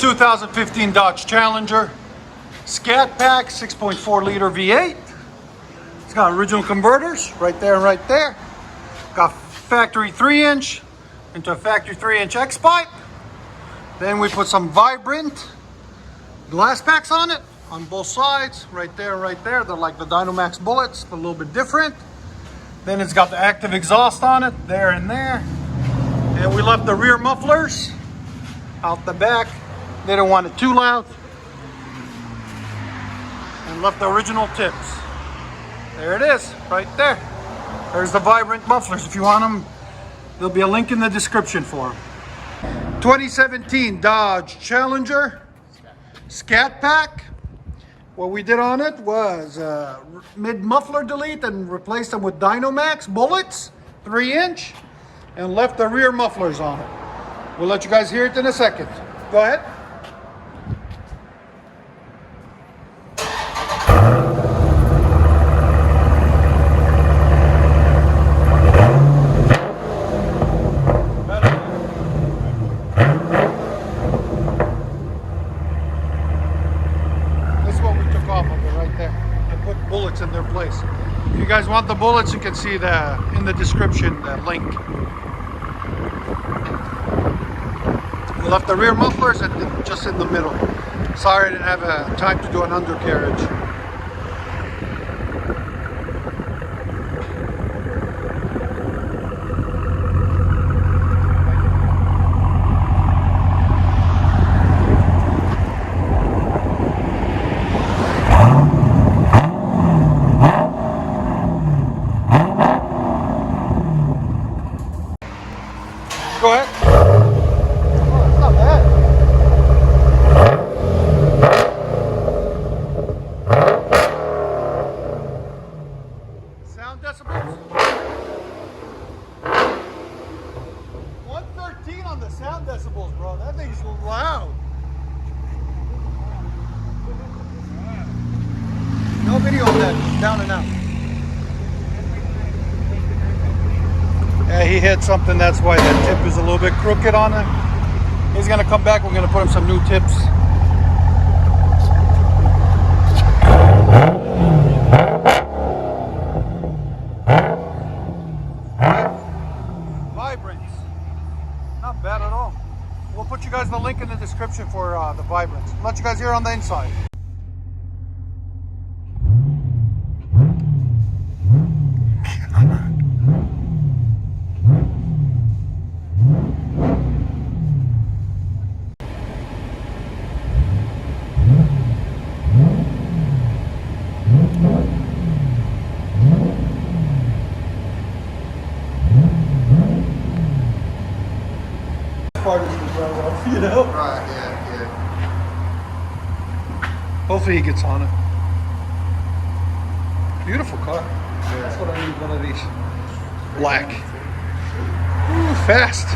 2015 Dodge Challenger Scat Pack 6.4 liter V8. It's got original converters right there and right there. Got factory 3-inch into a factory 3-inch X pipe. Then we put some vibrant glass packs on it on both sides, right there and right there. They're like the DYNOMAX bullets, but a little bit different. Then it's got the active exhaust on it, there and there. And we left the rear mufflers out the back. They don't want it too loud. And left the original tips. There it is, right there. There's the vibrant mufflers. If you want them, there'll be a link in the description for them. 2017 Dodge Challenger Scat Pack. What we did on it was mid-muffler delete and replaced them with DYNOMAX bullets, 3-inch, and left the rear mufflers on it. We'll let you guys hear it in a second. Go ahead. Bullets in their place. If you guys want the bullets, you can see in the description the link. We left the rear mufflers and just in the middle. Sorry I didn't have time to do an undercarriage. Go ahead. Oh, it's not bad. Sound decibels? 113 on the sound decibels, bro. That thing's loud. No video of that. It's down and out. Yeah, he hit something, that's why that tip is a little bit crooked on it. He's gonna come back, we're gonna put him some new tips. Vibrants. Not bad at all. We'll put you guys the link in the description for the vibrants. Let you guys hear on the inside. Part is to drive off, you know? Right, yeah. Hopefully he gets on it. Beautiful car. Yeah. That's what I need, one of these. Black. Ooh, fast.